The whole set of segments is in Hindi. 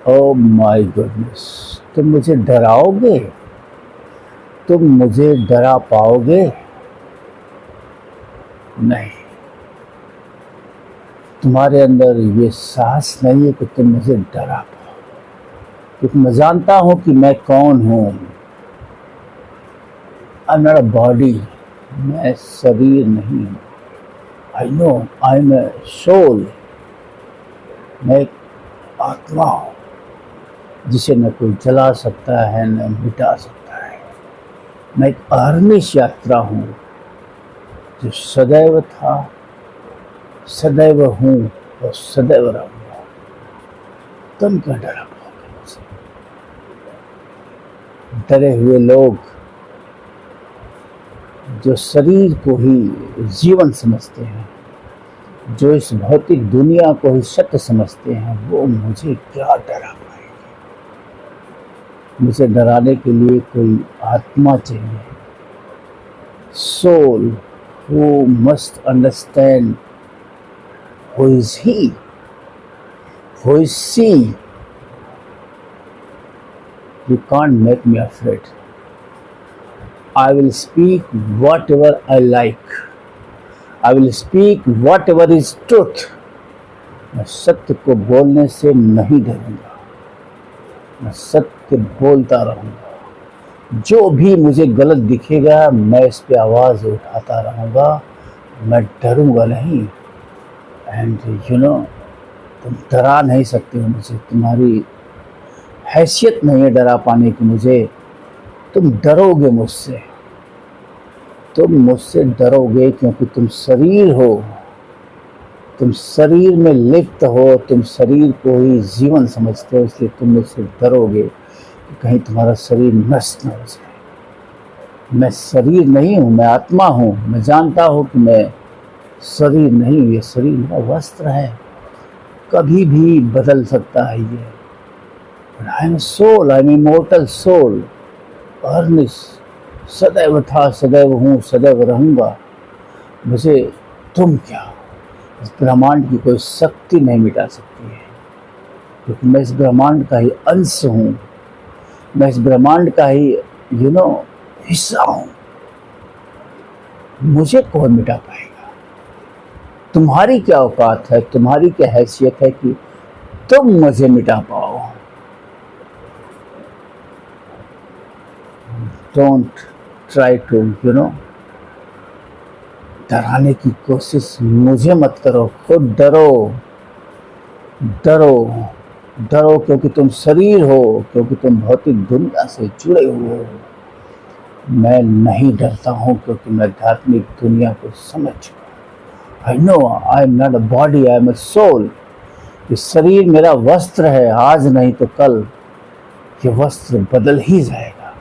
ओह माय गुडनेस, तुम मुझे डराओगे? तुम मुझे डरा पाओगे? नहीं, तुम्हारे अंदर ये साहस नहीं है कि तुम मुझे डरा पाओ, क्योंकि मैं जानता हूं कि मैं कौन हूं। I am not a body, मैं शरीर नहीं हूं। I know I am a soul, मैं एक आत्मा हूं जिसे न कोई जला सकता है न मिटा सकता है। मैं एक अहर्निश यात्रा हूं जो सदैव था, सदैव हूं और सदैव रहूंगा। तुम क्यों डरा पाओगे मुझसे? डरे हुए लोग जो शरीर को ही जीवन समझते हैं, जो इस भौतिक दुनिया को ही सत्य समझते हैं, वो मुझे क्या डरा पाएंगे? मुझे डराने के लिए कोई आत्मा चाहिए, soul, who must understand who is he, who is she. You can't make me afraid. I will speak whatever I like. I will speak whatever is truth. मैं सत्य को बोलने से नहीं डरूंगा, मैं सत्य बोलता रहूंगा। जो भी मुझे गलत दिखेगा मैं इस पे आवाज़ उठाता रहूंगा, मैं डरूंगा नहीं। एंड यू नो, तुम डरा नहीं सकते हो मुझे, तुम्हारी हैसियत नहीं है डरा पाने की मुझे। तुम डरोगे मुझसे, तुम मुझसे डरोगे क्योंकि तुम शरीर हो, तुम शरीर में लिप्त हो, तुम शरीर को ही जीवन समझते हो, इसलिए तुम मुझसे डरोगे कि कहीं तुम्हारा शरीर नष्ट न हो जाए। मैं शरीर नहीं हूँ, मैं आत्मा हूँ। मैं जानता हूँ कि मैं शरीर नहीं हूँ, ये शरीर मेरा वस्त्र है, कभी भी बदल सकता है ये। I am soul, I am immortal soul, अहर्निश, सदैव था, सदैव हूँ, सदैव रहूँगा। मुझे तुम क्या, इस ब्रह्मांड की कोई शक्ति नहीं मिटा सकती है, क्योंकि मैं इस ब्रह्मांड का ही अंश हूँ, मैं इस ब्रह्मांड का ही हिस्सा हूँ। मुझे कौन मिटा पाएगा? तुम्हारी क्या औकात है, तुम्हारी क्या हैसियत है कि तुम मुझे मिटा पाओ? डोंट ट्राई टू डराने की कोशिश मुझे मत करो, खुद डरो, डरो, डरो, क्योंकि तुम शरीर हो, क्योंकि तुम भौतिक दुनिया से जुड़े हुए हो। मैं नहीं डरता हूँ क्योंकि मैं आध्यात्मिक दुनिया को समझ चुका। I know I am not a body, I am a soul. ये शरीर मेरा वस्त्र है, आज नहीं तो कल ये वस्त्र बदल ही जाएगा,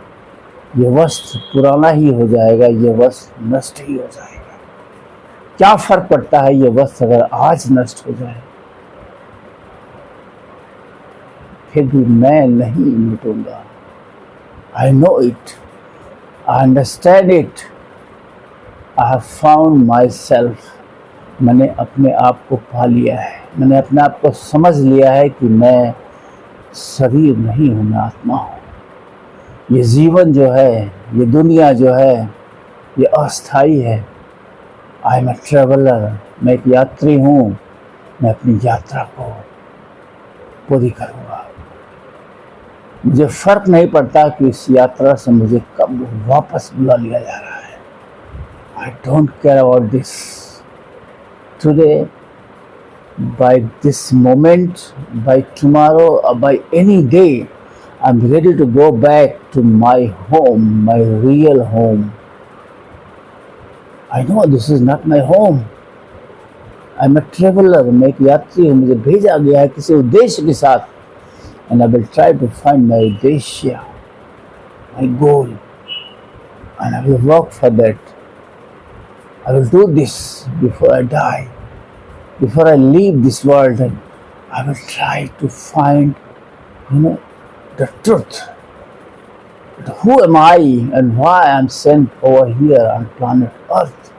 ये वस्त्र पुराना ही हो जाएगा, ये वस्त्र नष्ट ही हो जाएगा। क्या फर्क पड़ता है ये वस्त्र अगर आज नष्ट हो जाए? फिर भी मैं नहीं मिटूंगा। I know it, I understand it, I have found myself. मैंने अपने आप को पा लिया है, मैंने अपने आप को समझ लिया है कि मैं शरीर नहीं हूँ, मैं आत्मा हूँ। ये जीवन जो है, ये दुनिया जो है, ये अस्थाई है। आई एम ए ट्रेवलर, मैं एक यात्री हूँ, मैं अपनी यात्रा को पूरी करूँगा। मुझे फर्क नहीं पड़ता कि इस यात्रा से मुझे कब वापस बुला लिया जा रहा है। I don't care about this. Today, by this moment, by tomorrow, or by any day, I'm ready to go back to my home, my real home. I know this is not my home. I'm a traveler, मैं एक यात्री हूँ, मुझे भेजा गया है किसी उद्देश्य के साथ, and I will try to find my उद्देश्य, my goal, and I will work for that. I will do this before I die. Before I leave this world, I will try to find, the truth. But who am I and why I am sent over here on planet Earth?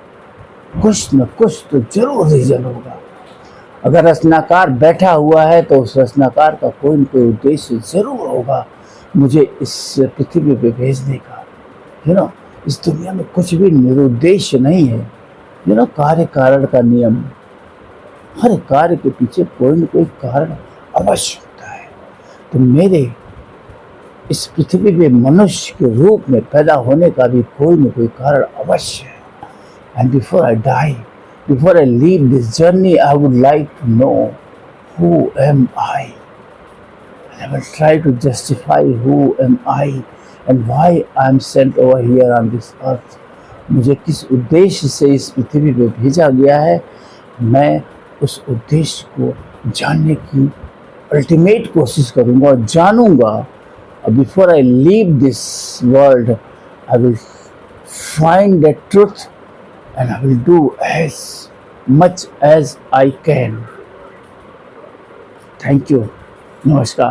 कुछ न कुछ तो जरूर रीजन होगा। अगर रचनाकार बैठा हुआ है तो उस रचनाकार का कोई न कोई उद्देश्य जरूर होगा मुझे इस पृथ्वी पे भेजने का। इस दुनिया में कुछ भी निरुद्देश्य नहीं है। कार्य कारण का नियम, हर कार्य के पीछे कोई न कोई कारण अवश्य होता है। तो मेरे इस पृथ्वी पे मनुष्य के रूप में पैदा होने का भी कोई न कोई कारण अवश्य है। And before I die, before I leave this journey, I would like to know who am I. And I will try to justify who am I and why I am sent over here on this earth. मुझे किस उद्देश्य से इस पृथ्वी पे भेजा गया है, मैं उस उद्देश्य को जानने की अल्टीमेट कोशिश करूँगा और जानूँगा। Before I leave this world, I will find the truth and I will do as much as I can. Thank you. Namaskar.